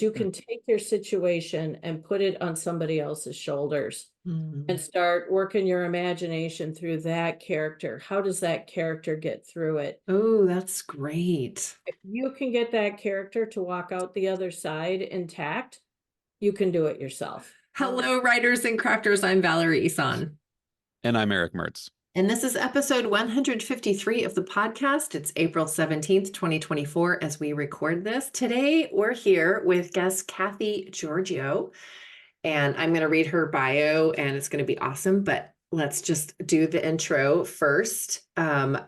You can take your situation and put it on somebody else's shoulders and start working your imagination through that character. How does that character get through it? Oh, that's great. If you can get that character to walk out the other side intact, you can do it yourself. Hello, writers and crafters. I'm Valerie Isan. And I'm Eric Mertz. And this is episode 153 of the podcast. It's April 17th, 2024, as we record this. Today, we're here with guest KATHIE Giorgio, and I'm going to read her bio, and it's going to be awesome, but let's just do the intro first.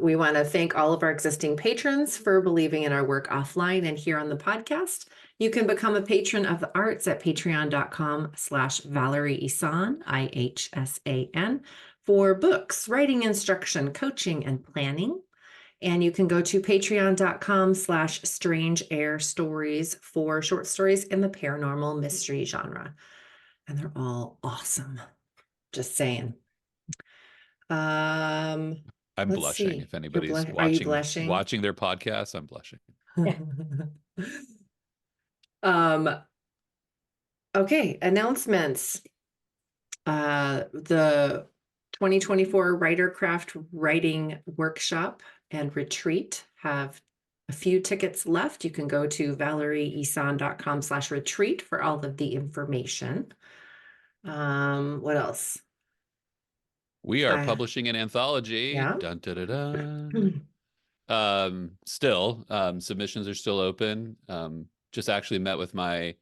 We want to thank all of our existing patrons for believing in our work offline and here on the podcast. You can become a patron of the arts at patreon.com/Valerie Isan, IHSAN, for books, writing instruction, coaching, and planning. And you can go to patreon.com/Strange Air Stories for short stories in the paranormal mystery genre. And they're all awesome. Just saying. I'm blushing. If anybody's watching their podcast, I'm blushing. Okay, announcements. The 2024 Writercraft Writing Workshop and Retreat have a few tickets left. You can go to valerieisan.com/retreat for all of the information. What else? We are publishing an anthology. Yeah. Dun, da, da, da. Still, submissions are still open. Just actually met with my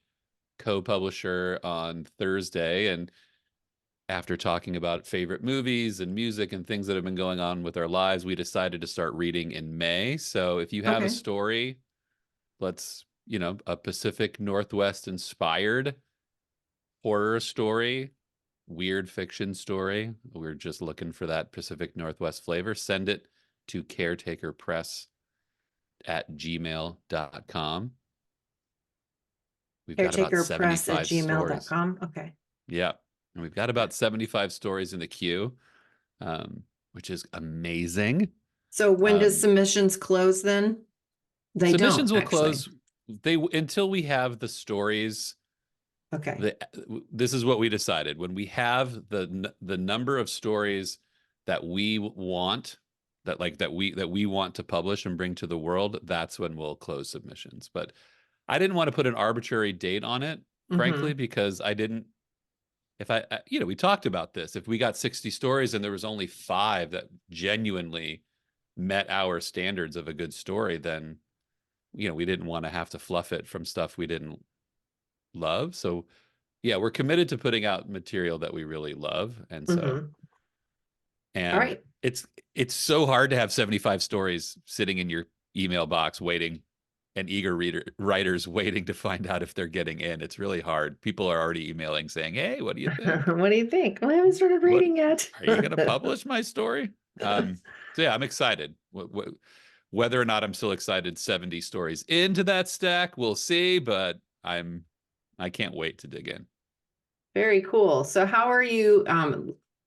co-publisher on Thursday, and after talking about favorite movies and music and things that have been going on with our lives, we decided to start reading in May. So if you have a story, let's, a Pacific Northwest inspired horror story, weird fiction story, we're just looking for that Pacific Northwest flavor, send it to caretakerpress@gmail.com. We've got about 75 stories. Okay. Yeah. And we've got about 75 stories in the queue, which is amazing. So when does submissions close then? Submissions will close until we have the stories. Okay. This is what we decided. When we have the number of stories that we want, that we want to publish and bring to the world, that's when we'll close submissions. But I didn't want to put an arbitrary date on it, frankly, because I didn't. We talked about this. If we got 60 stories and there was only 5 that genuinely met our standards of a good story, then, we didn't want to have to fluff it from stuff we didn't love. So, yeah, we're committed to putting out material that we really love. And so, and all right. It's so hard to have 75 stories sitting in your email box waiting, and eager writers waiting to find out if they're getting in. It's really hard. People are already emailing saying, "Hey, what do you think? What do you think? Well, I haven't started reading yet. Are you going to publish my story?" So yeah, I'm excited. Whether or not I'm still excited 70 stories into that stack, we'll see, but I can't wait to dig in. Very cool. So how are you,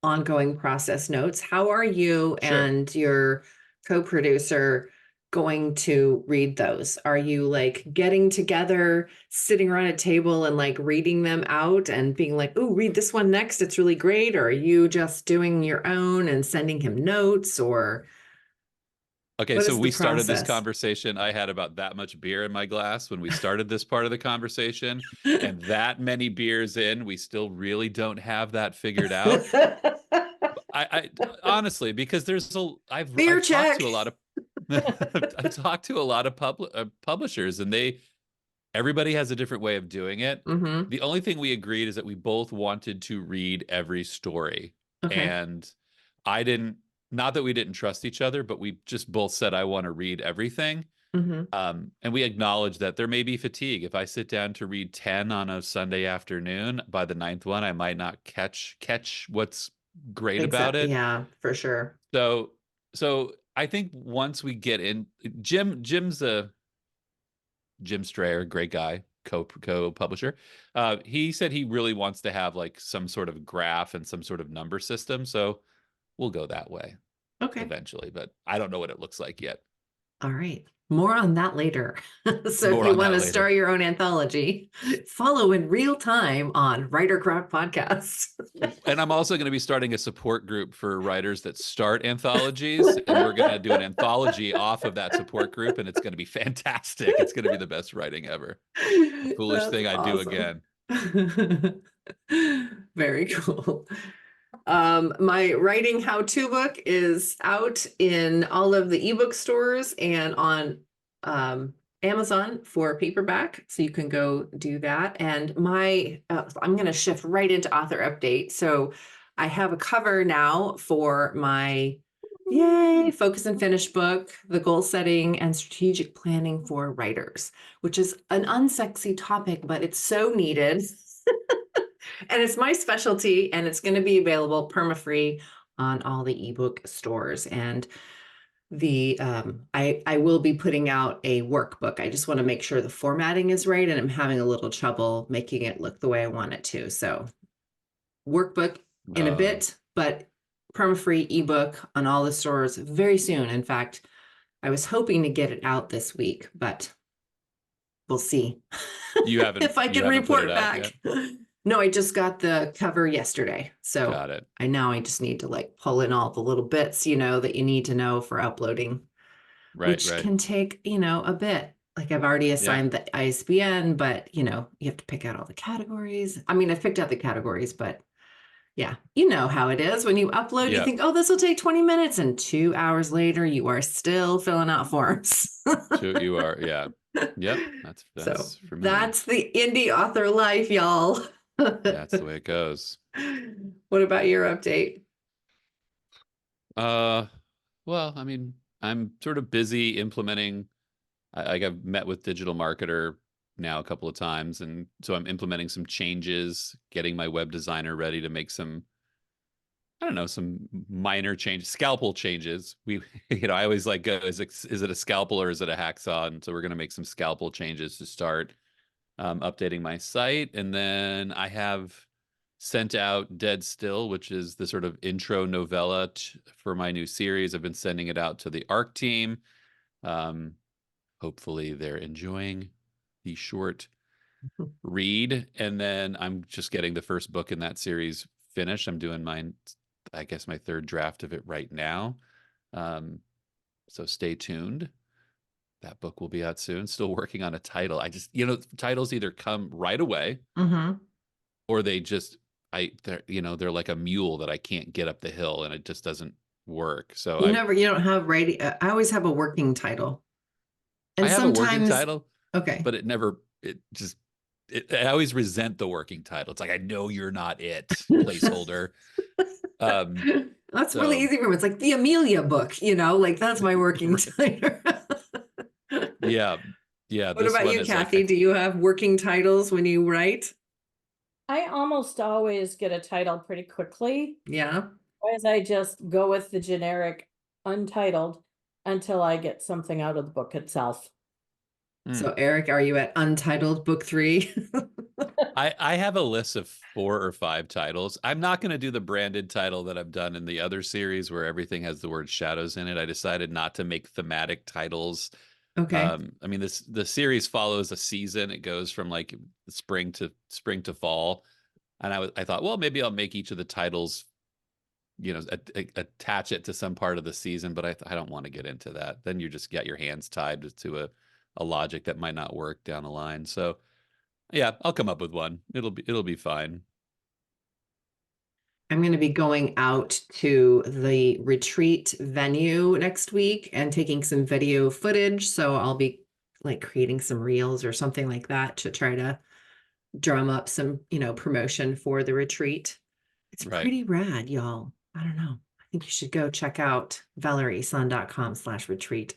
ongoing process notes, how are you and your co-producer going to read those? Are you like getting together, sitting around a table and like reading them out and being like, "Ooh, read this one next, it's really great"? Or are you just doing your own and sending him notes? Or okay, so we started this conversation. I had about that much beer in my glass when we started this part of the conversation, and that many beers in, we still really don't have that figured out. I honestly, because I've talked to a lot of I've talked to a lot of publishers, and everybody has a different way of doing it. The only thing we agreed is that we both wanted to read every story. And not that we didn't trust each other, but we just both said, I want to read everything. And we acknowledge that there may be fatigue. If I sit down to read 10 on a Sunday afternoon, by the 9th one, I might not catch what's great about it. Yeah, for sure. So I think once we get in, Jim Strayer, great guy, co-publisher. He said he really wants to have like some sort of graph and some sort of number system. So we'll go that way eventually, but I don't know what it looks like yet. All right. More on that later. So More if you on want that to later. start your own anthology, follow in real time on Writer Craft Podcasts. And I'm also going to be starting a support group for writers that start anthologies, and we're going to do an anthology off of that support group, and it's going to be fantastic. It's going to be the best writing ever. A foolish That's thing I do again. Very cool. My writing how-to book is out in all of the ebook stores and on Amazon for paperback, so you can go do that. And I'm going to shift right into author update. So I have a cover now for my focus and finish book, The Goal Setting and Strategic Planning for Writers, which is an unsexy topic, but it's so needed. And it's my specialty, and it's going to be available perma-free on all the ebook stores. And I will be putting out a workbook. I just want to make sure the formatting is right, and I'm having a little trouble making it look the way I want it to. So workbook in a bit, but perma-free ebook on all the stores very soon. In fact, I was hoping to get it out this week, but we'll see. You haven't if I can report back. Yet? No, I just got the cover yesterday. So got it. I just need to like pull in all the little bits, that you need to know for uploading, which can take, a bit. Like I've already assigned the ISBN, but you have to pick out all the categories. I mean, I've picked out the categories, but yeah, you know how it is when you upload, you think, oh, this will take 20 minutes. And 2 hours later, you are still filling out forms. You are. Yeah. Yep. That's for me. That's the indie author life, y'all. That's the way it goes. What about your update? Well, I mean, I'm sort of busy implementing. I've met with digital marketer now a couple of times, and so I'm implementing some changes, getting my web designer ready to make some, I don't know, some minor changes, scalpel changes. I always like go, is it a scalpel or is it a hacksaw? And so we're going to make some scalpel changes to start updating my site. And then I have sent out Dead Still, which is the sort of intro novella for my new series. I've been sending it out to the ARC team. Hopefully they're enjoying the short read. And then I'm just getting the first book in that series finished. I'm doing my third draft of it right now. So stay tuned. That book will be out soon. Still working on a title. I just, titles either come right away or they just, they're like a mule that I can't get up the hill and it just doesn't work. So you don't have writing. I always have a working title. And I have a working title. Okay. But I always resent the working title. It's like, I know you're not it, placeholder. That's really easy for me. It's like the Amelia book, like that's my working title. Yeah. What about you, Kathie? Do you have working titles when you write? I almost always get a title pretty quickly. Yeah. Otherwise, I just go with the generic untitled until I get something out of the book itself. So Eric, are you at untitled book 3? I have a list of 4 or 5 titles. I'm not going to do the branded title that I've done in the other series where everything has the word shadows in it. I decided not to make thematic titles. Okay. I mean, the series follows a season. It goes from like spring to fall. And I thought, well, maybe I'll make each of the titles, attach it to some part of the season, but I don't want to get into that. Then you just get your hands tied to a logic that might not work down the line. So yeah, I'll come up with one. It'll be fine. I'm going to be going out to the retreat venue next week and taking some video footage. So I'll be like creating some reels or something like that to try to drum up some, promotion for the retreat. It's pretty rad, y'all. I don't know. I think you should go check out valeriesun.com/retreat.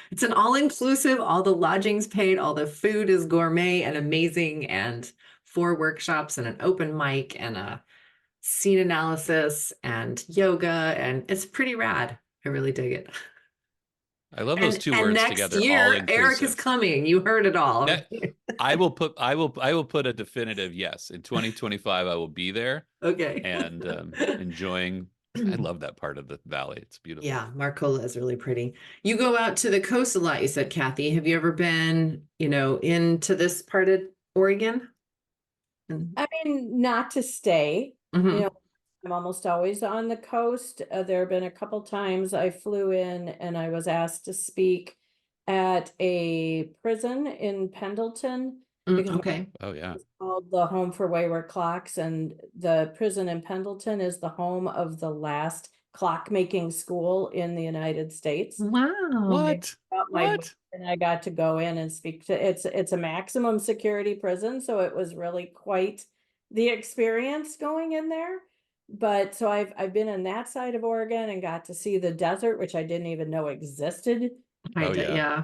It's an all-inclusive, all the lodging's paid, all the food is gourmet and amazing, and 4 workshops and an open mic and a scene analysis and yoga, and it's pretty rad. I really dig it. I love those two words together. Next year, Eric is coming. You heard it all. I will put a definitive yes. In 2025, I will be there. Okay. And enjoying I love that part of the valley. It's beautiful. Yeah, Marcola is really pretty. You go out to the coast a lot, you said, Kathy. Have you ever been, into this part of Oregon? I mean, not to stay, Mhm. I'm almost always on the coast. There have been a couple times I flew in and I was asked to speak at a prison in Pendleton because Okay. Oh yeah. it's called the Home for Wayward Clocks, and the prison in Pendleton is the home of the last clock-making school in the United States. Wow. What? What? And I got to go in and speak to it's a maximum security prison, so it was really quite the experience going in there. But so I've been in that side of Oregon and got to see the desert, which I didn't even know existed. Oh yeah. Yeah.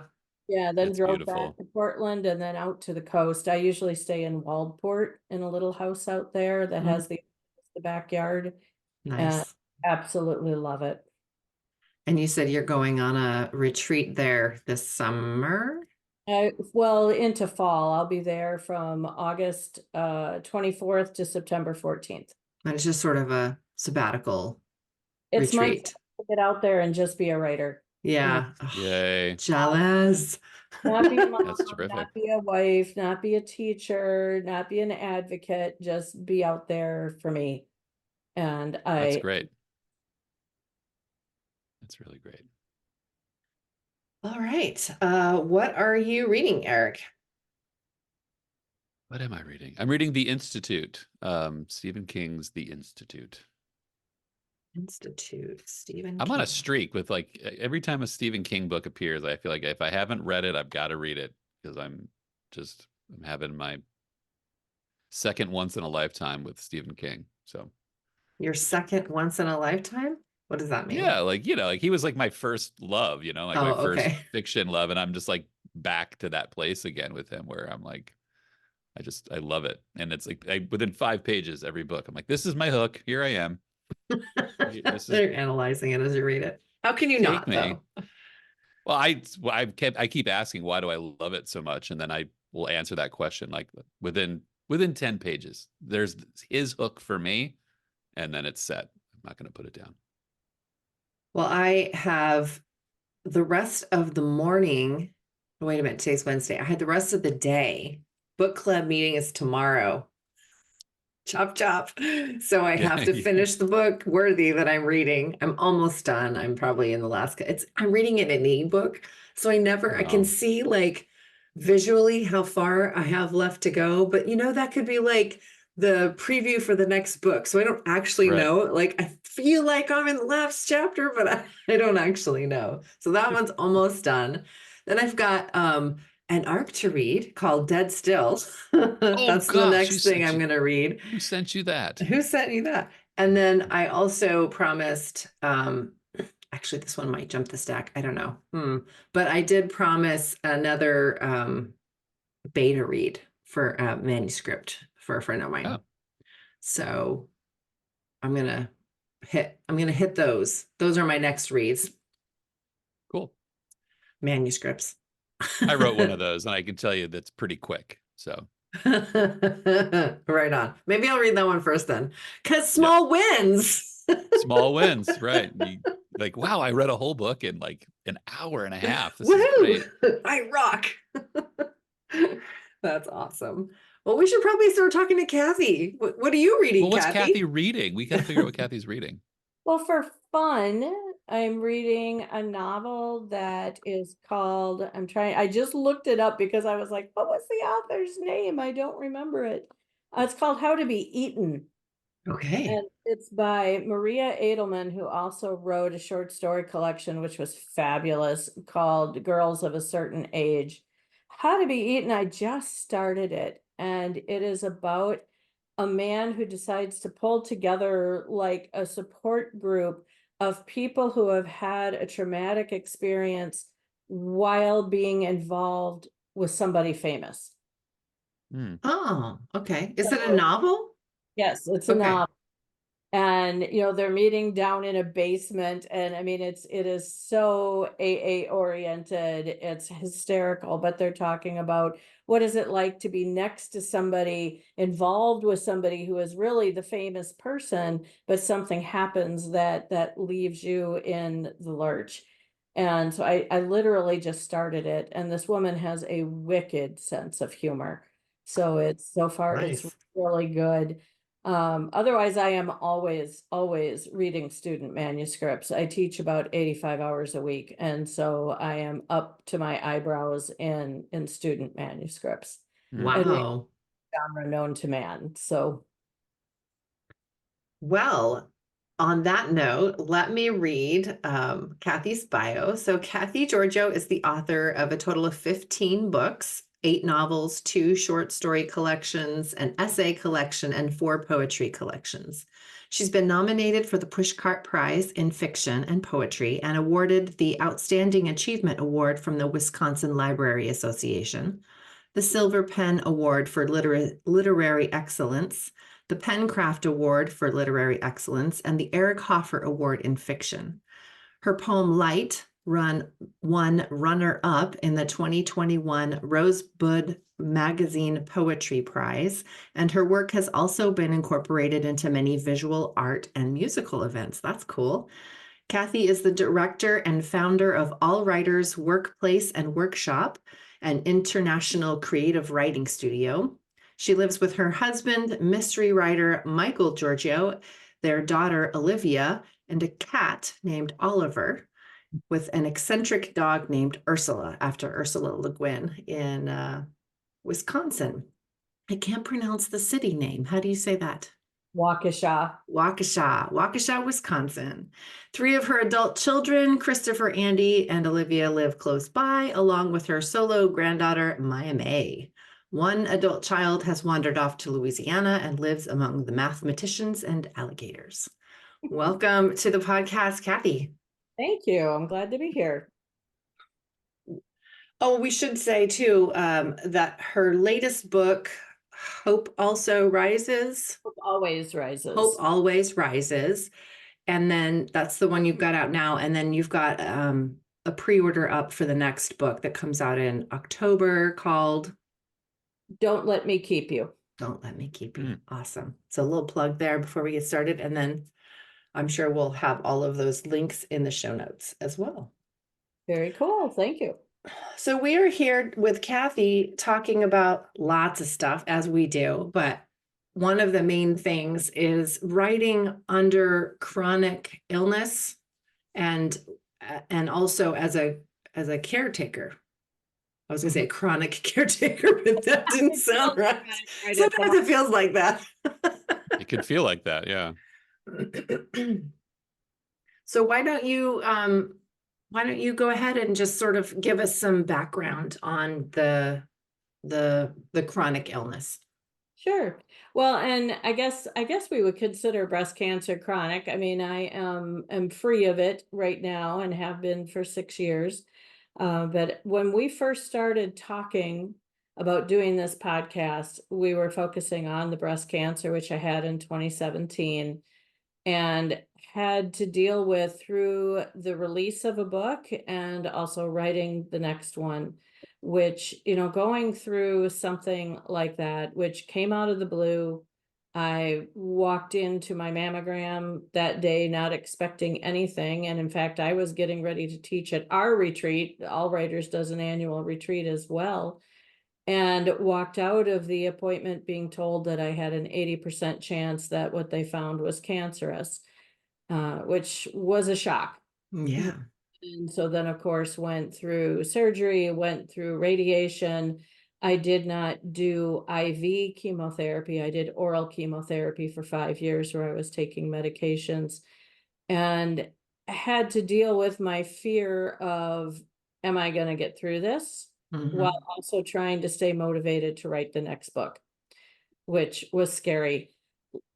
Yeah, then It's drove back beautiful. to Portland and then out to the coast. I usually stay in Waldport in a little house out there that has the backyard. And Nice. absolutely love it. And you said you're going on a retreat there this summer? Well, into fall. I'll be there from August 24th to September 14th. And it's just sort of a sabbatical It's my retreat. chance to get out there and just be a writer. Yeah. Yay. Jealous. Not be a mom, That's terrific. not be a wife, not be a teacher, not be an advocate, just be out there for me. And That's great. That's really great. All right. What are you reading, Eric? What am I reading? I'm reading The Institute, Stephen King's The Institute. Stephen I'm on King. a streak with every time a Stephen King book appears, I feel like if I haven't read it, I've got to read it because I'm having my second once in a lifetime with Stephen King. So Your second once in a lifetime? What does that mean? yeah, he was like my first love, my first okay. fiction love. And I'm just like back to that place again with him where I'm like, I love it. And it's like within 5 pages, every book, I'm like, this is my hook. Here I am. They're analyzing it as you read it. How can you not, though? Well, I keep asking, why do I love it so much? And then I will answer that question like within 10 pages. There's his hook for me, and then it's set. I'm not going to put it down. Well, I have the rest of the morning. Wait a minute, today's Wednesday. I had the rest of the day. Book club meeting is tomorrow. Chop, chop. So I have to finish the book Worthy that I'm reading. I'm almost done. I'm probably in the last. I'm reading it in an ebook. So I can see like visually how far I have left to go. But that could be like the preview for the next book. So I don't actually know. Like I feel like I'm in the last chapter, but I don't actually know. So that one's almost done. Then I've got an arc to read called Dead Still. That's the next thing I'm going to read. Who sent you that? Who sent you that? And then I also promised, actually this one might jump the stack. I don't know. But I did promise another beta read for a manuscript for a friend of mine. Oh. So I'm going to hit those. Those are my next reads. Cool. Manuscripts. I wrote one of those and I can tell you that's pretty quick. So right on. Maybe I'll read that one first then. Because small wins. Small wins, right. Like, wow, I read a whole book in like an hour and a half. This is great. I rock. That's awesome. Well, we should probably start talking to Kathy. What are you reading, what's Kathy? Kathy reading? We got to figure out what Kathy's reading. Well, for fun, I'm reading a novel that is called, I just looked it up because I was like, what was the author's name? I don't remember it. It's called How to Be Eaten. Okay. And it's by Maria Edelman, who also wrote a short story collection, which was fabulous, called Girls of a Certain Age. How to Be Eaten, I just started it, and it is about a man who decides to pull together like a support group of people who have had a traumatic experience while being involved with somebody famous. Oh, okay. Is it a novel? Yes, it's a novel. And, they're meeting down in a basement, and I mean, it is so AA oriented. It's hysterical, but they're talking about what is it like to be next to somebody, involved with somebody who is really the famous person, but something happens that leaves you in the lurch. And so I literally just started it, and this woman has a wicked sense of humor. So so far it's Nice. really good. Otherwise, I am always reading student manuscripts. I teach about 85 hours a week, and so I am up to my eyebrows in student manuscripts. Wow. Genre known to man. So, Well, on that note, let me read Kathie's bio. So Kathie Giorgio is the author of a total of 15 books, 8 novels, 2 short story collections, an essay collection, and 4 poetry collections. She's been nominated for the Pushcart Prize in Fiction and Poetry and awarded the Outstanding Achievement Award from the Wisconsin Library Association, the Silver Pen Award for Literary Excellence, the Pencraft Award for Literary Excellence, and the Eric Hoffer Award in Fiction. Her poem Light won runner-up in the 2021 Rosebud Magazine Poetry Prize, and her work has also been incorporated into many visual art and musical events. That's cool. Kathie is the director and founder of AllWriters Workplace and Workshop, an international creative writing studio. She lives with her husband, mystery writer Michael Giorgio, their daughter Olivia, and a cat named Oliver, with an eccentric dog named Ursula, after Ursula Le Guin in Wisconsin. I can't pronounce the city name. How do you say that? Waukesha. Waukesha, Wisconsin. 3 of her adult children, Christopher, Andy, and Olivia, live close by, along with her solo granddaughter, Maya May. 1 adult child has wandered off to Louisiana and lives among the mathematicians and alligators. Welcome to the podcast, Kathie. Thank you. I'm glad to be here. Oh, we should say too that her latest book, Hope Also Rises. Hope always rises. Hope Always Rises. And then that's the one you've got out now. And then you've got a pre-order up for the next book that comes out in October called Don't Let Me Keep You. Don't Let Me Keep You. Awesome. So a little plug there before we get started. And then I'm sure we'll have all of those links in the show notes as well. Very cool. Thank you. So we are here with Kathie talking about lots of stuff, as we do, but one of the main things is writing under chronic illness and also as a caretaker. I was going to say chronic caretaker, but that didn't sound right. Sometimes it feels like that. It could feel like that, yeah. So why don't you go ahead and just sort of give us some background on the chronic illness? Sure. Well, and I guess we would consider breast cancer chronic. I mean, I am free of it right now and have been for 6 years. But when we first started talking about doing this podcast, we were focusing on the breast cancer, which I had in 2017, and had to deal with through the release of a book and also writing the next one, which, going through something like that, which came out of the blue. I walked into my mammogram that day, not expecting anything. And in fact, I was getting ready to teach at our retreat. AllWriters does an annual retreat as well. And walked out of the appointment being told that I had an 80% chance that what they found was cancerous, which was a shock. Yeah. And so then, of course, went through surgery, went through radiation. I did not do IV chemotherapy. I did oral chemotherapy for 5 years where I was taking medications, and had to deal with my fear of, am I going to get through this? While also trying to stay motivated to write the next book, which was scary.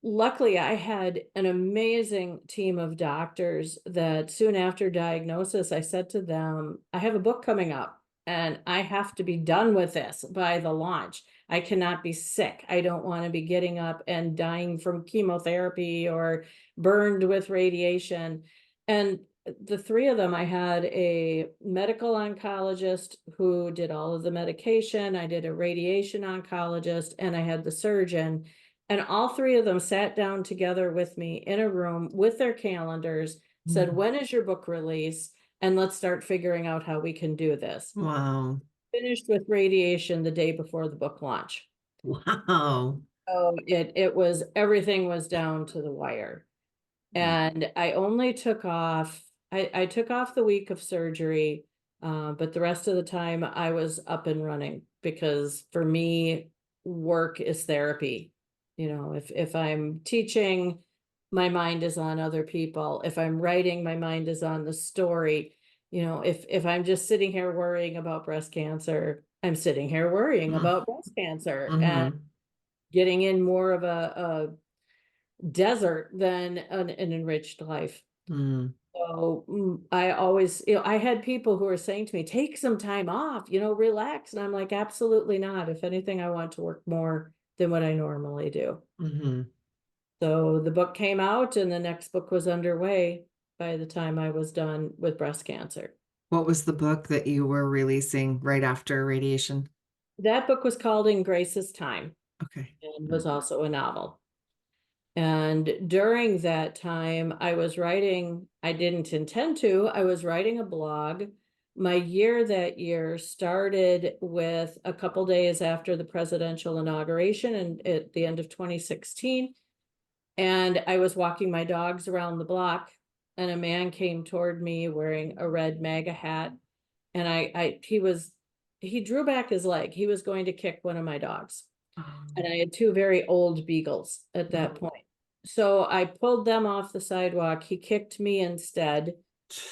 Luckily, I had an amazing team of doctors that soon after diagnosis, I said to them, I have a book coming up and I have to be done with this by the launch. I cannot be sick. I don't want to be getting up and dying from chemotherapy or burned with radiation. And the three of them, I had a medical oncologist who did all of the medication. I did a radiation oncologist, and I had the surgeon. And all three of them sat down together with me in a room with their calendars, said, when is your book release? And let's start figuring out how we can do this. Wow. Finished with radiation the day before the book launch. Wow. So it was, everything was down to the wire. And I only took off, I took off the week of surgery, but the rest of the time I was up and running, because for me, work is therapy. You know, if I'm teaching, my mind is on other people. If I'm writing, my mind is on the story. You know, if I'm just sitting here worrying about breast cancer, I'm sitting here worrying about breast cancer and getting in more of a desert than an enriched life. So I always, you know, I had people who were saying to me, take some time off, you know, relax. And I'm like, absolutely not. If anything, I want to work more than what I normally do. So the book came out, and the next book was underway by the time I was done with breast cancer. What was the book that you were releasing right after radiation? That book was called In Grace's Time. Okay. And was also a novel. And during that time, I was writing, I didn't intend to, I was writing a blog. My year that year started with a couple days after the presidential inauguration, and at the end of 2016. And I was walking my dogs around the block, and a man came toward me wearing a red MAGA hat. And he drew back his leg. He was going to kick one of my dogs. And I had two very old beagles at that point. So I pulled them off the sidewalk. He kicked me instead,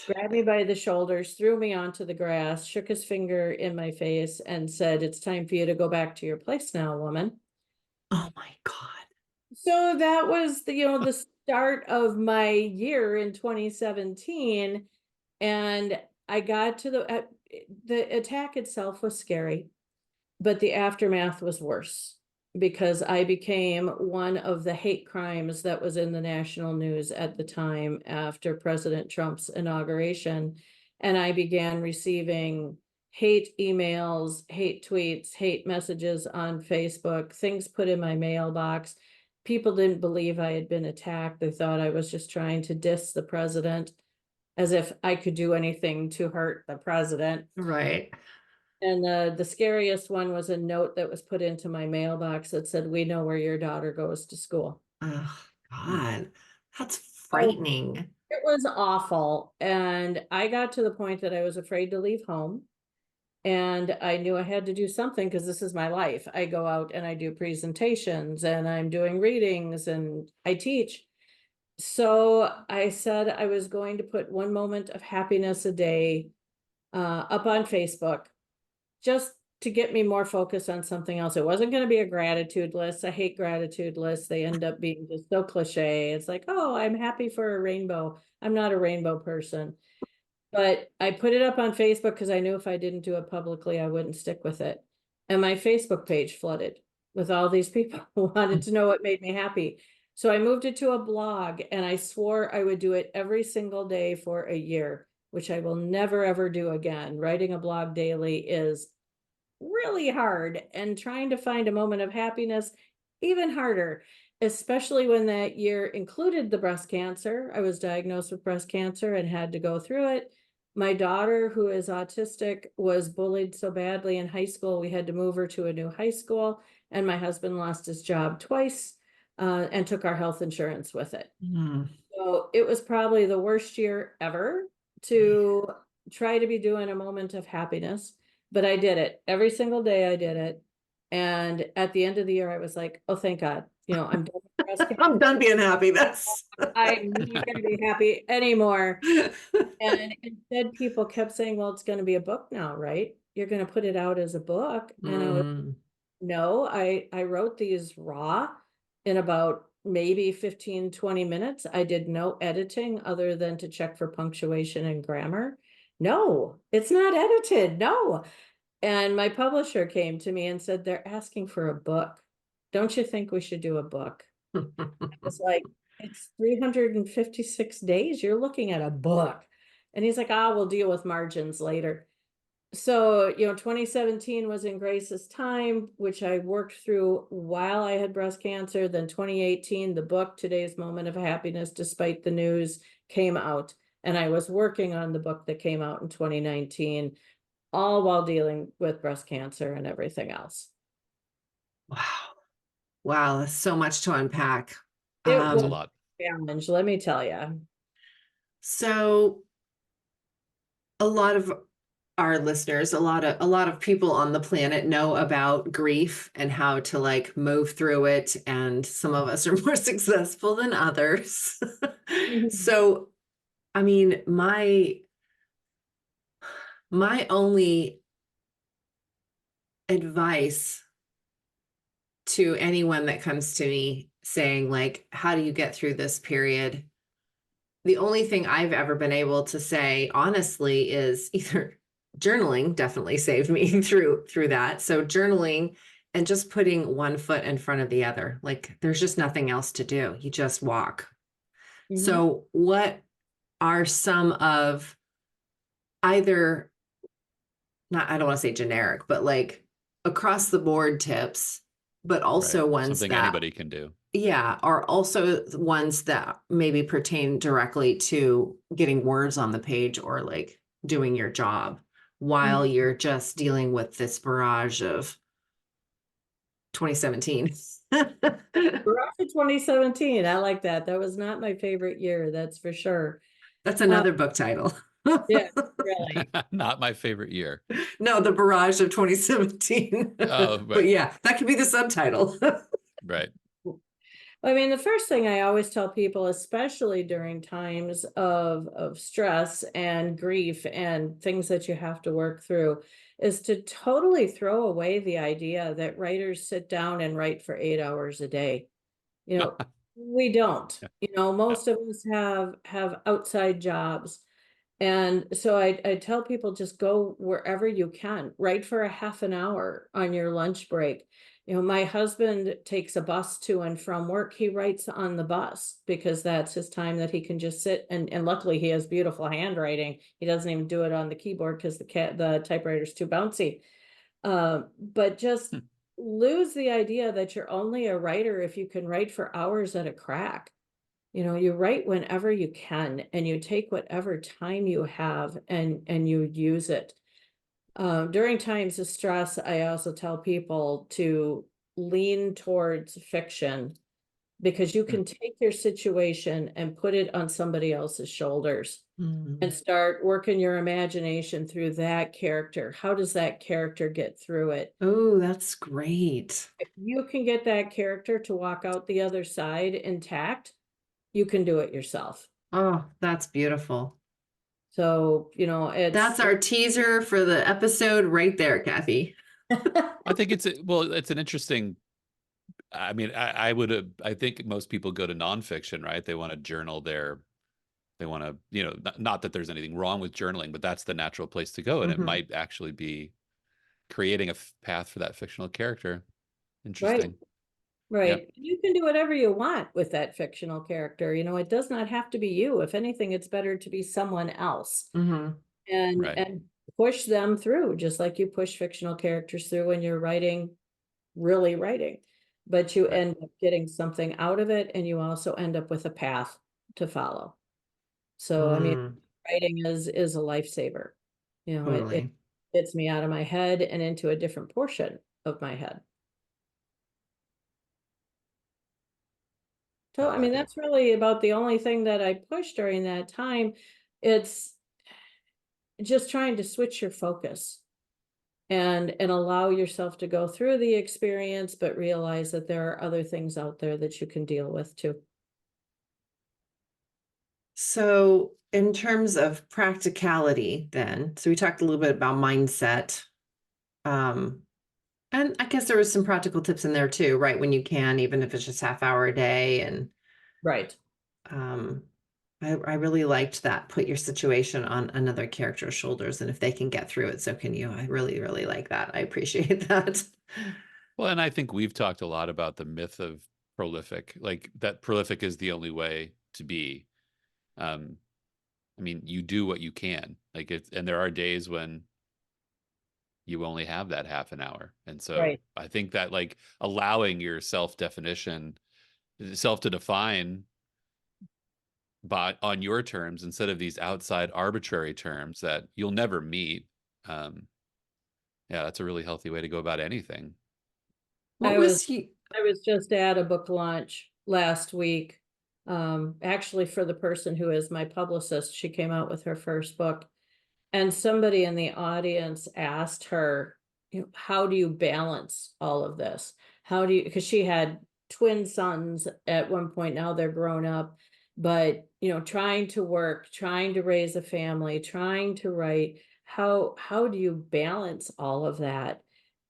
grabbed me by the shoulders, threw me onto the grass, shook his finger in my face, and said, it's time for you to go back to your place now, woman. Oh my God. So that was the, you know, the start of my year in 2017. And I got to the attack itself was scary, but the aftermath was worse, because I became one of the hate crimes that was in the national news at the time after President Trump's inauguration. And I began receiving hate emails, hate tweets, hate messages on Facebook, things put in my mailbox. People didn't believe I had been attacked. They thought I was just trying to diss the president, as if I could do anything to hurt the president. Right. And the scariest one was a note that was put into my mailbox that said, we know where your daughter goes to school. Oh God, that's frightening. It was awful. And I got to the point that I was afraid to leave home. And I knew I had to do something, because this is my life. I go out and I do presentations, and I'm doing readings, and I teach. So I said I was going to put one moment of happiness a day up on Facebook, just to get me more focused on something else. It wasn't going to be a gratitude list. I hate gratitude lists. They end up being just so cliche. It's like, oh, I'm happy for a rainbow. I'm not a rainbow person. But I put it up on Facebook because I knew if I didn't do it publicly, I wouldn't stick with it. And my Facebook page flooded with all these people who wanted to know what made me happy. So I moved it to a blog, and I swore I would do it every single day for a year, which I will never, ever do again. Writing a blog daily is really hard, and trying to find a moment of happiness even harder, especially when that year included the breast cancer. I was diagnosed with breast cancer and had to go through it. My daughter, who is autistic, was bullied so badly in high school, we had to move her to a new high school, and my husband lost his job twice and took our health insurance with it. So it was probably the worst year ever to try to be doing a moment of happiness. But I did it every single day. I did it. And at the end of the year, I was like, oh, thank God, you know, I'm done with breast cancer. I'm done being happy. That's I'm not going to be happy anymore. And instead, people kept saying, well, it's going to be a book now, right? You're going to put it out as a book. And I was, no, I wrote these raw in about maybe 15, 20 minutes. I did no editing other than to check for punctuation and grammar. No, it's not edited. No. And my publisher came to me and said, they're asking for a book. Don't you think we should do a book? It's like, it's 356 days. You're looking at a book. And he's like, we'll deal with margins later. So, 2017 was in Grace's time, which I worked through while I had breast cancer. Then 2018, the book, Today's Moment of Happiness, Despite the News, came out. And I was working on the book that came out in 2019, all while dealing with breast cancer and everything else. Wow. Wow, that's so much to unpack. It was a lot. a challenge, let me tell you. So a lot of our listeners, a lot of people on the planet know about grief and how to like move through it. And some of us are more successful than others. So, I mean, my only advice to anyone that comes to me saying like, how do you get through this period? The only thing I've ever been able to say honestly is either journaling definitely saved me through that. So journaling and just putting one foot in front of the other. Like there's just nothing else to do. You just walk. So what are some of either, not, I don't want to say generic, but like across the board tips, but also ones something that anybody can do. Yeah, are also the ones that maybe pertain directly to getting words on the page or like doing your job while you're just dealing with this barrage of 2017. We're off to 2017. I like that. That was not my favorite year, that's for sure. That's another book title. Yeah, really. Not my favorite year. No, the barrage of 2017. Oh, But right. yeah, that could be the subtitle. Right. I mean, the first thing I always tell people, especially during times of stress and grief and things that you have to work through, is to totally throw away the idea that writers sit down and write for 8 hours a day. We don't. Most of us have outside jobs. And so I tell people, just go wherever you can, write for a half an hour on your lunch break. My husband takes a bus to and from work. He writes on the bus because that's his time that he can just sit, and luckily he has beautiful handwriting. He doesn't even do it on the keyboard because the typewriter's too bouncy. But just lose the idea that you're only a writer if you can write for hours at a crack. You write whenever you can, and you take whatever time you have and you use it. During times of stress, I also tell people to lean towards fiction, because you can take your situation and put it on somebody else's shoulders and start working your imagination through that character. How does that character get through it? Oh, that's great. If you can get that character to walk out the other side intact, you can do it yourself. Oh, that's beautiful. So, That's our teaser for the episode right there, Kathie. I think it's an interesting, I mean, I think most people go to nonfiction, right? They want to journal they want to, not that there's anything wrong with journaling, but that's the natural place to go. And it might actually be creating a path for that fictional character. Interesting. Right. Yep. You can do whatever you want with that fictional character. It does not have to be you. If anything, it's better to be someone else and push them through, just like you push fictional characters through when you're really writing. But you end up getting something out of it, and you also end up with a path to follow. So, I mean, writing is a lifesaver. It gets me out of my head and into a different portion of my head. So, I mean, that's really about the only thing that I pushed during that time. It's just trying to switch your focus and allow yourself to go through the experience, but realize that there are other things out there that you can deal with too. So in terms of practicality then, so we talked a little bit about mindset. And I guess there was some practical tips in there too, right? When you can, even if it's just half hour a day and Right. I really liked that. Put your situation on another character's shoulders, and if they can get through it, so can you. I really, really like that. I appreciate that. Well, and I think we've talked a lot about the myth of prolific, like that prolific is the only way to be. Um, I mean, you do what you can, like it's, and there are days when you only have that half an hour. And so Right. I think that like allowing your self to define by on your terms instead of these outside arbitrary terms that you'll never meet. Um, yeah, that's a really healthy way to go about anything. What I was was you? I was just at a book launch last week. Actually for the person who is my publicist, she came out with her first book. And somebody in the audience asked her, you know, how do you balance all of this? How do you, because she had twin sons at one point, now they're grown up, but you know, trying to work, trying to raise a family, trying to write, how do you balance all of that?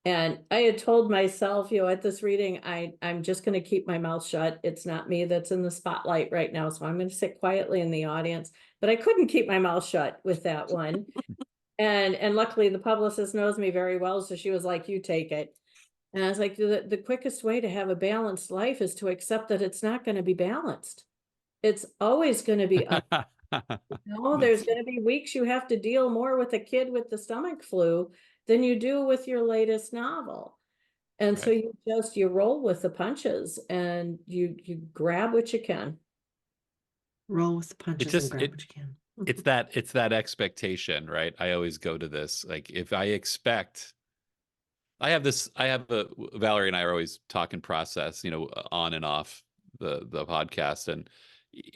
And I had told myself, you know, at this reading, I'm just going to keep my mouth shut. It's not me that's in the spotlight right now. So I'm going to sit quietly in the audience, but I couldn't keep my mouth shut with that one. And luckily the publicist knows me very well. So she was like, you take it. And I was like, the quickest way to have a balanced life is to accept that it's not going to be balanced. It's always going to be up. No, there's going to be weeks you have to deal more with a kid with the stomach flu than you do with your latest novel. And so Right. you roll with the punches and you grab what you can. Roll with the It punches and just grab what you can. it's that expectation, right? I always go to this like if I expect I have a Valerie and I are always talking process, you know, on and off the podcast. And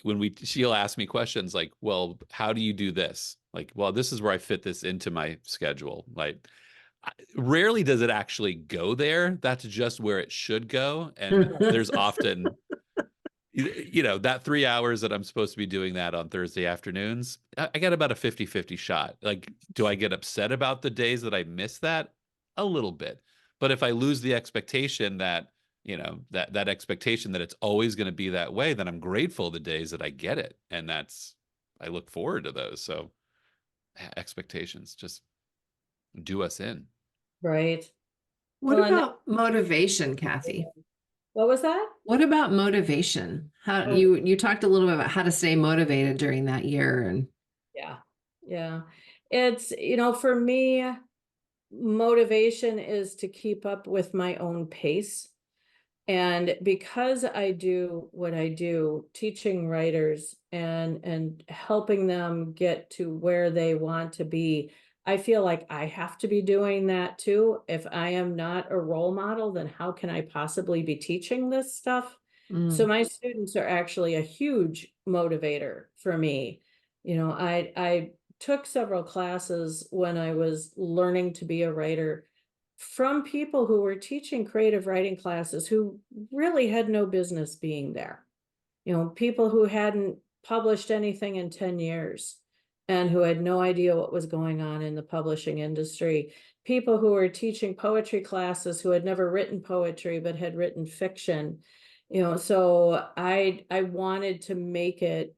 when she'll ask me questions like, well, how do you do this? Like, well, this is where I fit this into my schedule. Like, rarely does it actually go there. That's just where it should go. And there's often, you know, that 3 hours that I'm supposed to be doing that on Thursday afternoons, I got about a 50-50 shot. Like, do I get upset about the days that I miss that? A little bit. But if I lose the expectation that, you know, that expectation that it's always going to be that way, then I'm grateful the days that I get it. And I look forward to those. So expectations just do us in. Right. What Well, and about motivation, Kathie? what was that? What about motivation? How Oh, you talked a little bit about how to stay motivated during that year and yeah. Yeah. It's, you know, for me, motivation is to keep up with my own pace. And because I do what I do, teaching writers and helping them get to where they want to be, I feel like I have to be doing that too. If I am not a role model, then how can I possibly be teaching this stuff? So mm, my students are actually a huge motivator for me. You know, I took several classes when I was learning to be a writer from people who were teaching creative writing classes who really had no business being there. You know, people who hadn't published anything in 10 years and who had no idea what was going on in the publishing industry. People who were teaching poetry classes who had never written poetry but had written fiction. You know, so I wanted to make it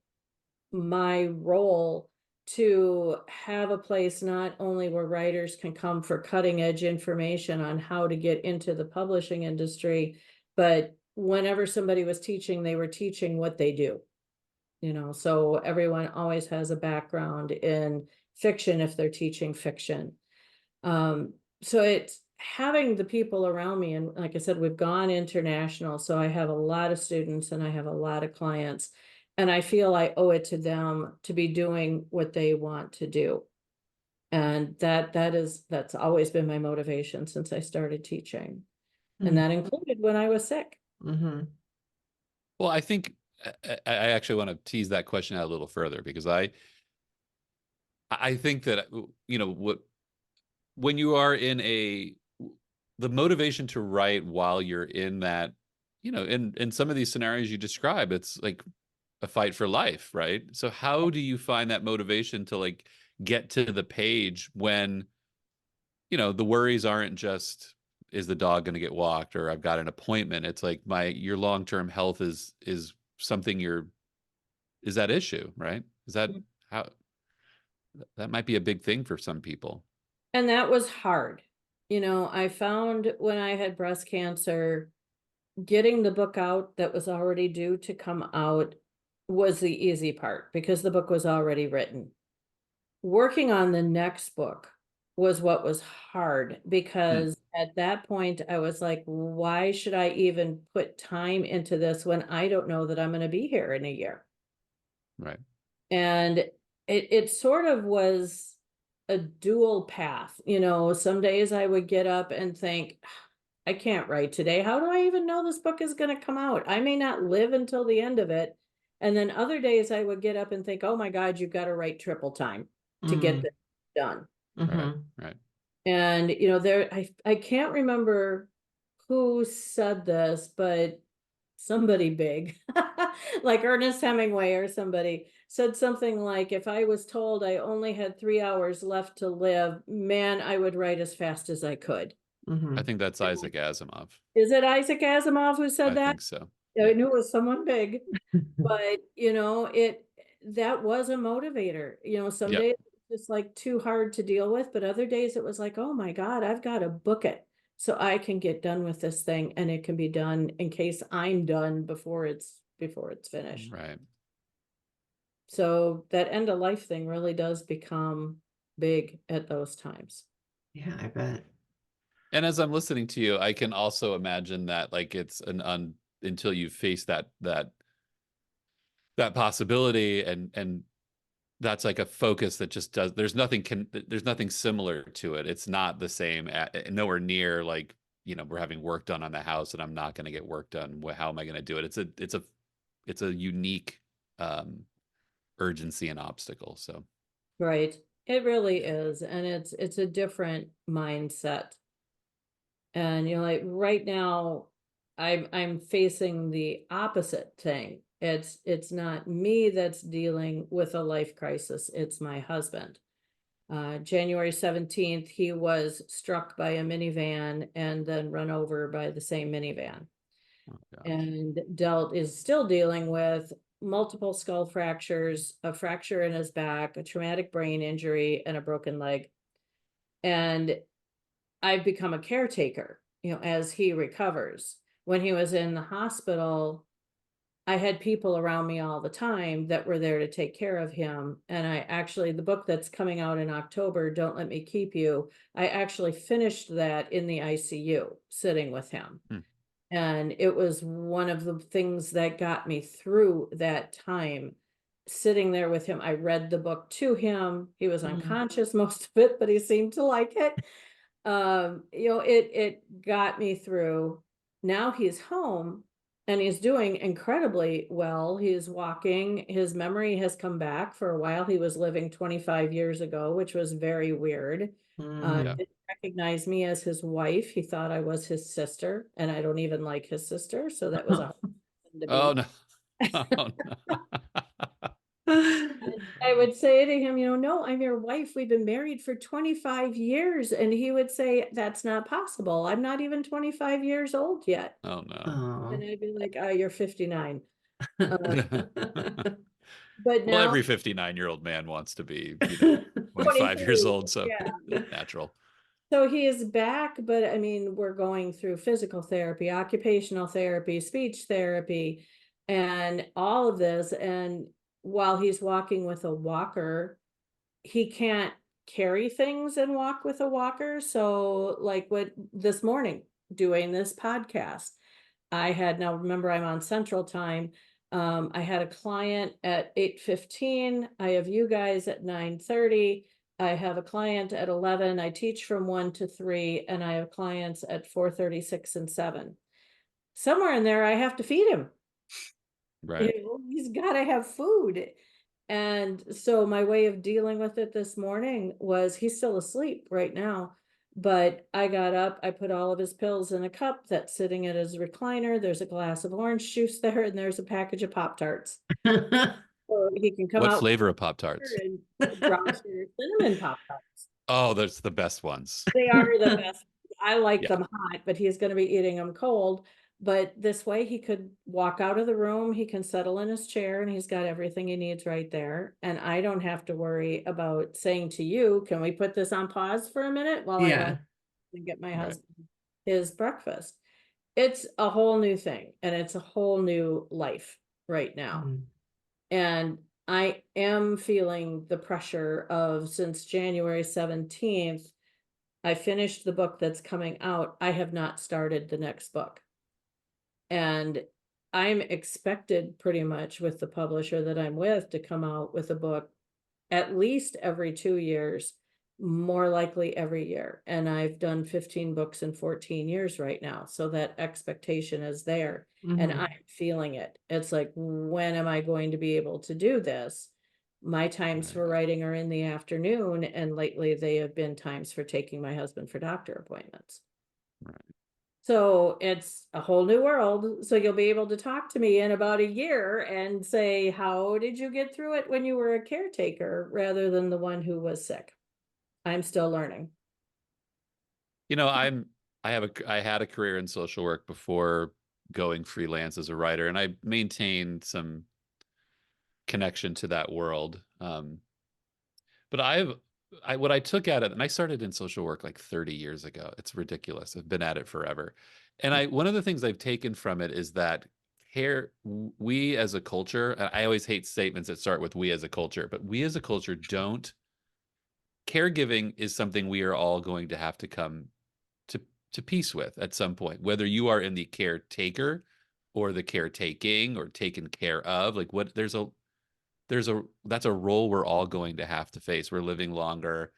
my role to have a place not only where writers can come for cutting edge information on how to get into the publishing industry, but whenever somebody was teaching, they were teaching what they do. You know, so everyone always has a background in fiction if they're teaching fiction. So it's having the people around me, and like I said, we've gone international, so I have a lot of students and I have a lot of clients, and I feel I owe it to them to be doing what they want to do. And that's always been my motivation since I started teaching. And that included when I was sick. mm-hmm. Well, I think I actually want to tease that question out a little further because I think that, you know, when you are in the motivation to write while you're in that, you know, in some of these scenarios you describe, it's like a fight for life, right? So how do you find that motivation to like get to the page when, you know, the worries aren't just, is the dog going to get walked or I've got an appointment? It's like your long-term health is something issue, right? Is that how that might be a big thing for some people. And that was hard. You know, I found when I had breast cancer, getting the book out that was already due to come out was the easy part because the book was already written. Working on the next book was what was hard because at that point I was like, why should I even put time into this when I don't know that I'm going to be here in a year? Right. And it sort of was a dual path. You know, some days I would get up and think, I can't write today. How do I even know this book is going to come out? I may not live until the end of it. And then other days I would get up and think, oh my God, you've got to write triple time to get this done. Right. And, you know, I can't remember who said this, but somebody big, like Ernest Hemingway or somebody said something like, if I was told I only had 3 hours left to live, man, I would write as fast as I could. I think that's Isaac Asimov. Is it Isaac Asimov who said that? I think so. I knew it was someone big, but you know, that was a motivator. You know, some days it's just like too hard to deal with, but other days it was like, oh my God, I've got to book it so I can get done with this thing and it can be done in case I'm done before it's finished. Right. So that end of life thing really does become big at those times. Yeah, I bet. And as I'm listening to you, I can also imagine that like it's until you face that possibility and that's like a focus that just does, there's nothing similar to it. It's not the same, nowhere near like, you know, we're having work done on the house and I'm not going to get work done. How am I going to do it? It's a unique urgency and obstacle. So. Right. It really is. And it's a different mindset. And you know, like right now, I'm facing the opposite thing. It's not me that's dealing with a life crisis. It's my husband. January 17th, he was struck by a minivan and then run over by the same minivan. Oh, gosh. And is still dealing with multiple skull fractures, a fracture in his back, a traumatic brain injury, and a broken leg. And I've become a caretaker, you know, as he recovers. When he was in the hospital, I had people around me all the time that were there to take care of him. And I actually, the book that's coming out in October, Don't Let Me Keep You, I actually finished that in the ICU, sitting with him. And it was one of the things that got me through that time, sitting there with him. I read the book to him. He was unconscious most of it, but he seemed to like it. You know, it got me through. Now he's home and he's doing incredibly well. He's walking. His memory has come back. For a while, he was living 25 years ago, which was very weird. Didn't recognize me as his wife. He thought I was his sister, and I don't even like his sister. So that was a hard thing to be. Oh, no. Oh, no. I would say to him, you know, no, I'm your wife. We've been married for 25 years. And he would say, that's not possible. I'm not even 25 years old yet. Oh, no. And I'd be like, you're 59. But well, now every 59-year-old man wants to be, you know, 25 years old. So natural. So he is back, but I mean, we're going through physical therapy, occupational therapy, speech therapy, and all of this. And while he's walking with a walker, he can't carry things and walk with a walker. So like what this morning doing this podcast, now remember I'm on Central Time. I had a client at 8:15. I have you guys at 9:30. I have a client at 11. I teach from 1 to 3, and I have clients at 4:36 and 7. Somewhere in there, I have to feed him. Right. You know, he's got to have food. And so my way of dealing with it this morning was, he's still asleep right now, but I got up, I put all of his pills in a cup that's sitting at his recliner. There's a glass of orange juice there, and there's a package of Pop-Tarts. So he can come out. What flavor of Pop-Tarts? Cinnamon Pop-Tarts. Oh, that's the best ones. They are the best. I like them hot, but he's going to be eating them cold. But this way he could walk out of the room, he can settle in his chair, and he's got everything he needs right there. And I don't have to worry about saying to you, can we put this on pause for a minute while I Yeah. run and get my Right. husband his breakfast? It's a whole new thing, and it's a whole new life right now. Mhm. And I am feeling the pressure of, since January 17th, I finished the book that's coming out. I have not started the next book. And I'm expected pretty much with the publisher that I'm with to come out with a book at least every 2 years, more likely every year. And I've done 15 books in 14 years right now. So that expectation is there, and Mhm. I'm feeling it. It's like, when am I going to be able to do this? My times Right. for writing are in the afternoon, and lately they have been times for taking my husband for doctor appointments. Right. So it's a whole new world. So you'll be able to talk to me in about a year and say, how did you get through it when you were a caretaker rather than the one who was sick? I'm still learning. You know, I had a career in social work before going freelance as a writer, and I maintained some connection to that world. But what I took at it, and I started in social work like 30 years ago. It's ridiculous. I've been at it forever. And one of the things I've taken from it is that we as a culture, and I always hate statements that start with we as a culture, but we as a culture don't, caregiving is something we are all going to have to come to, to peace with at some point, whether you are in the caretaker or the caretaking or taken care of, like that's a role we're all going to have to face. We're living longer,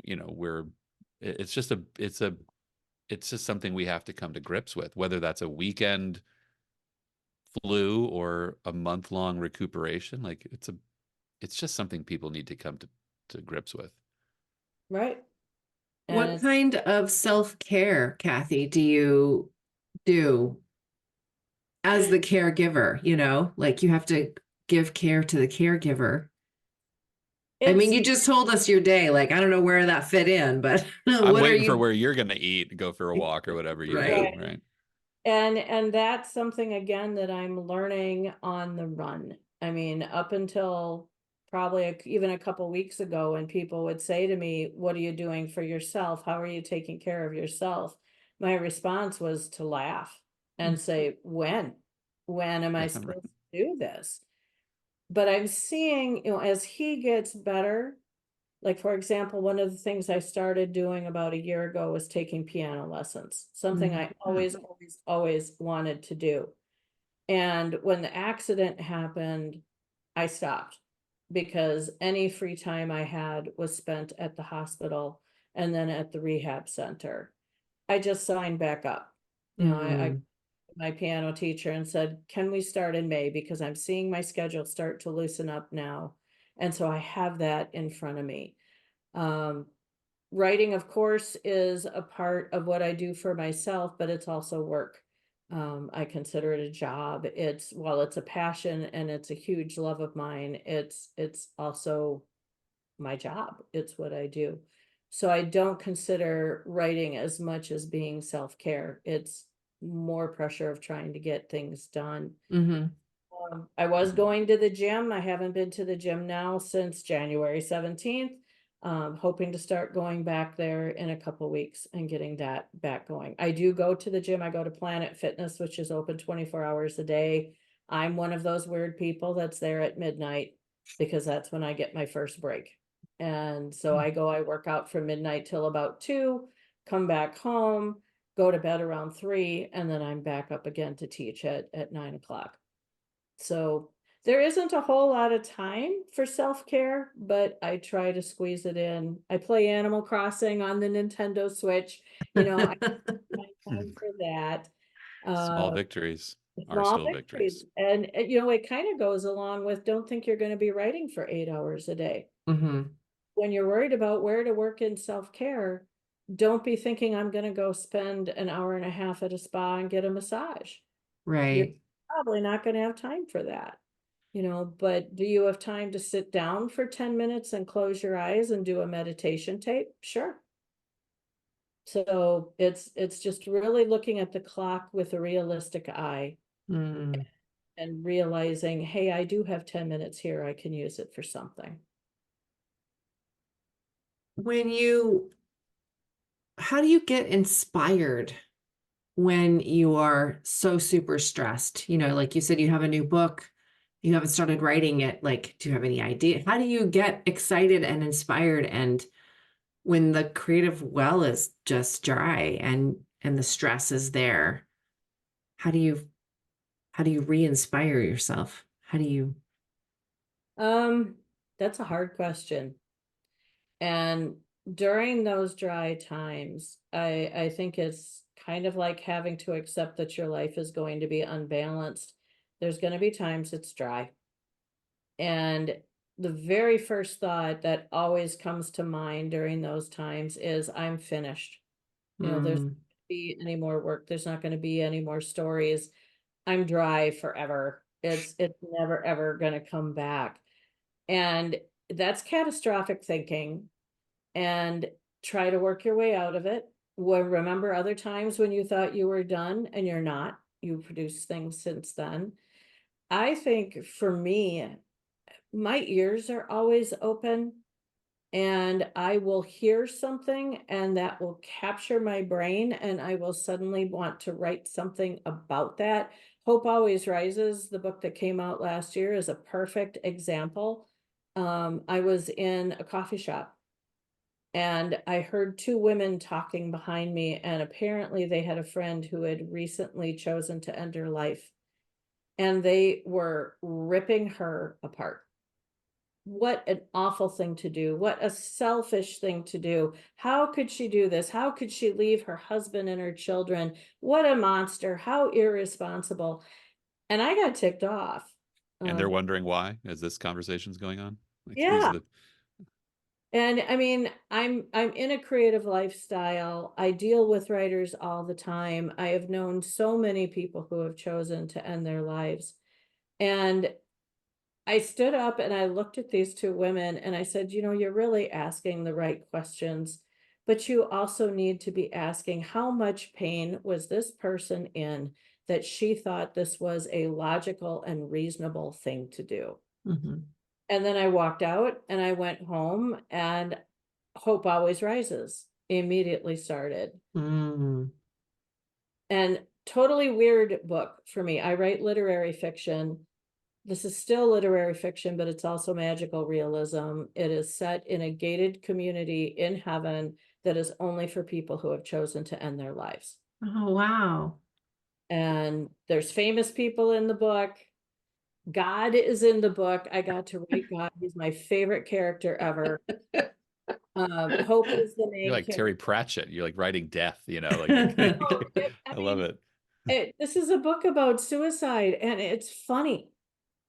it's just it's just something we have to come to grips with, whether that's a weekend flu or a month-long recuperation. Like it's just something people need to come to grips with. Right. And What kind of self-care, Kathie, do you do as the caregiver? Like you have to give care to the caregiver. I mean, you just told us your day. Like, I don't know where that fit in, but I'm what are waiting for you? where you're going to eat, go for a walk or whatever you do, Right. right? And that's something, again, that I'm learning on the run. I mean, up until probably even a couple weeks ago, when people would say to me, what are you doing for yourself? How are you taking care of yourself? My response was to laugh and say, when am I supposed to do this? But I'm seeing, as he gets better, like, for example, one of the things I started doing about a year ago was taking piano lessons, something I always wanted to do. And when the accident happened, I stopped, because any free time I had was spent at the hospital and then at the rehab center. I just signed back up. I my piano teacher and said, can we start in May? Because I'm seeing my schedule start to loosen up now. And so I have that in front of me. Writing, of course, is a part of what I do for myself, but it's also work. I consider it a job. While it's a passion and it's a huge love of mine, it's also my job. It's what I do. So I don't consider writing as much as being self-care. It's more pressure of trying to get things done. I was going to the gym. I haven't been to the gym now since January 17th. Hoping to start going back there in a couple weeks and getting that back going. I do go to the gym. I go to Planet Fitness, which is open 24 hours a day. I'm one of those weird people that's there at midnight, because that's when I get my first break. And so I work out from midnight till about 2, come back home, go to bed around 3, and then I'm back up again to teach at 9 o'clock. So there isn't a whole lot of time for self-care, but I try to squeeze it in. I play Animal Crossing on the Nintendo Switch. I find time for that. Small victories are Small still victories. victories. And it kind of goes along with, don't think you're going to be writing for 8 hours a day. When you're worried about where to work in self-care, don't be thinking I'm going to go spend an hour and a half at a spa and get a massage. You're Right. probably not going to have time for that. But do you have time to sit down for 10 minutes and close your eyes and do a meditation tape? Sure. So it's just really looking at the clock with a realistic eye Mm. and realizing, hey, I do have 10 minutes here. I can use it for something. How do you get inspired when you are so super stressed? You know, like you said, you have a new book, you haven't started writing it. Like, do you have any idea? How do you get excited and inspired and when the creative well is just dry and the stress is there? How do you re-inspire yourself? How do you That's a hard question. And during those dry times, I think it's kind of like having to accept that your life is going to be unbalanced. There's going to be times it's dry. And the very first thought that always comes to mind during those times is, I'm finished. You know, there's not gonna be any more work. There's not going to be any more stories. I'm dry forever. It's never ever going to come back. And that's catastrophic thinking, and try to work your way out of it. Well, remember other times when you thought you were done and you're not. You produced things since then. I think for me, my ears are always open, and I will hear something and that will capture my brain, and I will suddenly want to write something about that. Hope Always Rises, the book that came out last year, is a perfect example. I was in a coffee shop and I heard two women talking behind me, and apparently they had a friend who had recently chosen to end her life, and they were ripping her apart. What an awful thing to do. What a selfish thing to do. How could she do this? How could she leave her husband and her children? What a monster. How irresponsible. And I got ticked off. And they're wondering why as this conversation's going on. Like, yeah. And I mean, I'm in a creative lifestyle. I deal with writers all the time. I have known so many people who have chosen to end their lives. And I stood up and I looked at these two women and I said, you know, you're really asking the right questions, but you also need to be asking, how much pain was this person in that she thought this was a logical and reasonable thing to do? And then I walked out and I went home, and Hope Always Rises immediately started. And totally weird book for me. I write literary fiction. This is still literary fiction, but it's also magical realism. It is set in a gated community in heaven that is only for people who have chosen to end their lives. Oh, wow. And there's famous people in the book. God is in the book. I got to write God. He's my favorite character ever. Hope is the main You're like character. Terry Pratchett. You're like writing death, you know, like I love it. This is a book about suicide, and it's funny.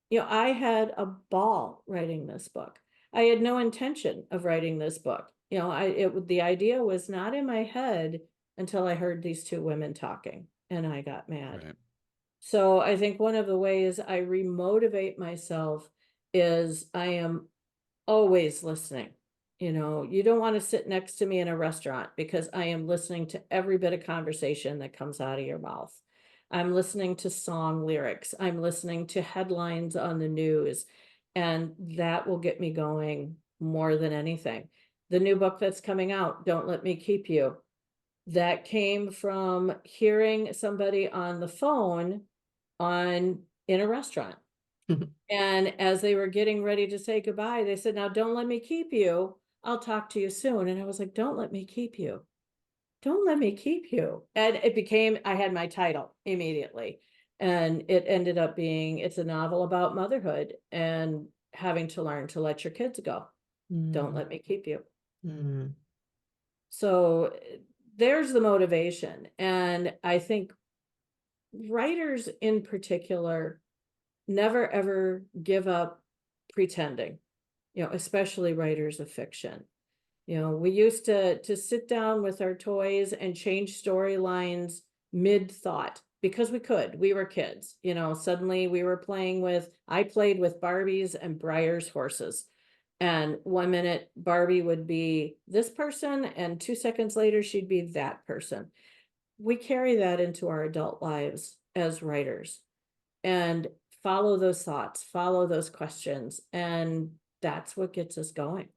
You know, I had a ball writing this book. I had no intention of writing this book. You know, the idea was not in my head until I heard these two women talking, and I got mad. Right. So I think one of the ways I remotivate myself is I am always listening. You know, you don't want to sit next to me in a restaurant, because I am listening to every bit of conversation that comes out of your mouth. I'm listening to song lyrics. I'm listening to headlines on the news, and that will get me going more than anything. The new book that's coming out, Don't Let Me Keep You, that came from hearing somebody on the phone in a restaurant. And as they were getting ready to say goodbye, they said, now don't let me keep you. I'll talk to you soon. And I was like, don't let me keep you. Don't let me keep you. And it became, I had my title immediately. And it ended up being, it's a novel about motherhood and having to learn to let your kids go. Don't let me keep you. So there's the motivation. And I think writers in particular never ever give up pretending, you know, especially writers of fiction. You know, we used to sit down with our toys and change storylines mid-thought because we could. We were kids, you know. Suddenly we were I played with Barbies and Breyer's horses. And 1 minute Barbie would be this person, and 2 seconds later she'd be that person. We carry that into our adult lives as writers, and follow those thoughts, follow those questions, and that's what gets us going.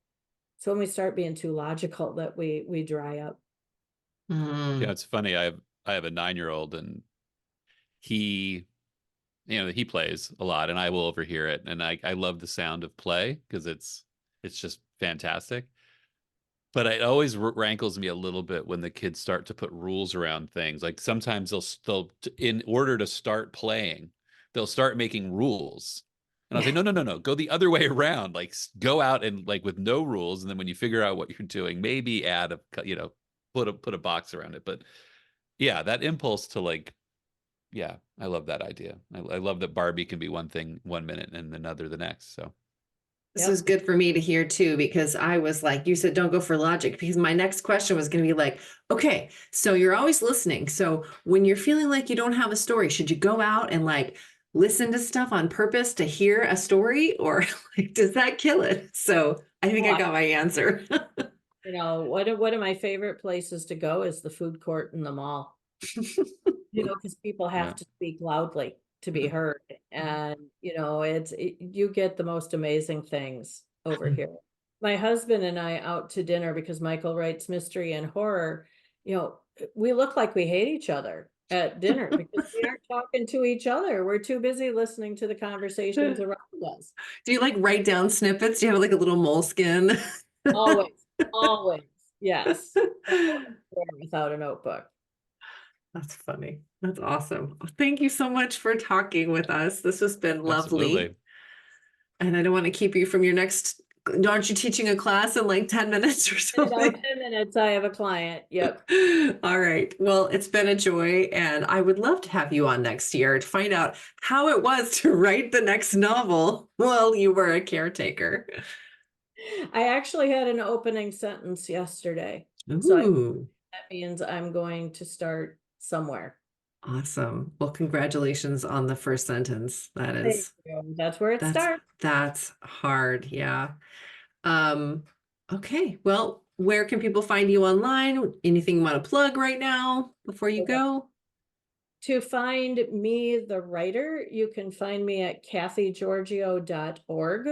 So when we start being too logical, that we dry up. Yeah, it's funny. I have a 9-year-old, and he plays a lot, and I will overhear it, and I love the sound of play because it's just fantastic. But it always rankles me a little bit when the kids start to put rules around things. Like sometimes they'll in order to start playing, they'll start making rules. And I'll say, no, go the other way around. Like go out and like with no rules. And then when you figure out what you're doing, maybe add put a box around it. But yeah, that impulse to like, yeah, I love that idea. I love that Barbie can be one thing 1 minute and another the next. So this is good for me to hear too, because I was like, you said, don't go for logic, because my next question was going to be like, okay, so you're always listening. So when you're feeling like you don't have a story, should you go out and like listen to stuff on purpose to hear a story, or like, does that kill it? So I think I got my answer. One of my favorite places to go is the food court in the mall. Because people have to speak loudly to be heard. And, you get the most amazing things over here. My husband and I out to dinner, because Michael writes mystery and horror, we look like we hate each other at dinner because we aren't talking to each other. We're too busy listening to the conversations around us. Do you like write down snippets? Do you have like a little moleskin? Always. Yes. Without a notebook. That's funny. That's awesome. Thank you so much for talking with us. This has been lovely. Absolutely. And I don't want to keep you from your next, aren't you teaching a class in like 10 minutes or something? In about 10 minutes, I have a client. Yep. All right. Well, it's been a joy, and I would love to have you on next year to find out how it was to write the next novel while you were a caretaker. I actually had an opening sentence yesterday. Ooh. So that means I'm going to start somewhere. Awesome. Well, congratulations on the first sentence. That's where it starts. That's hard. Yeah. Okay. Well, where can people find you online? Anything you want to plug right now before you go? To find me, the writer, you can find me at KATHIEGIORGIO.org.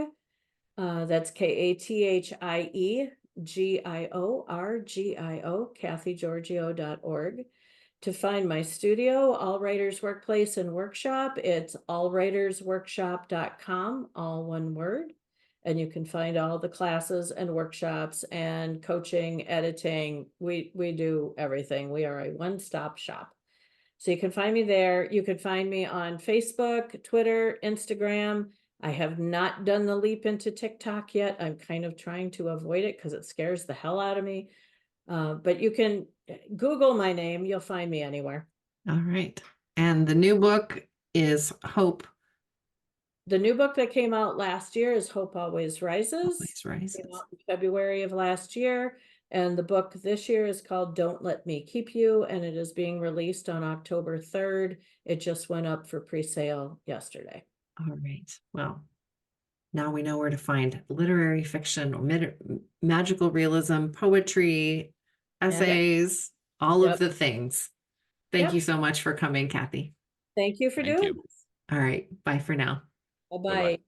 That's KATHIEGIORGIO, KATHIEGIORGIO.org. To find my studio, AllWriters Workplace and Workshop, it's allwritersworkshop.com, all one word. And you can find all the classes and workshops and coaching, editing. We do everything. We are a one-stop shop. So you can find me there. You can find me on Facebook, Twitter, Instagram. I have not done the leap into TikTok yet. I'm kind of trying to avoid it because it scares the hell out of me. But you can Google my name. You'll find me anywhere. All right. And the new book is Hope. The new book that came out last year is Hope Always Rises. Always Rises. Came out in February of last year. And the book this year is called Don't Let Me Keep You, and it is being released on October 3rd. It just went up for pre-sale yesterday. All right. Well, now we know where to find literary fiction or magical realism, poetry, essays, all of the things. Thank you so much for coming, Kathie. Thank you for doing this. All right. Bye for now. Bye-bye.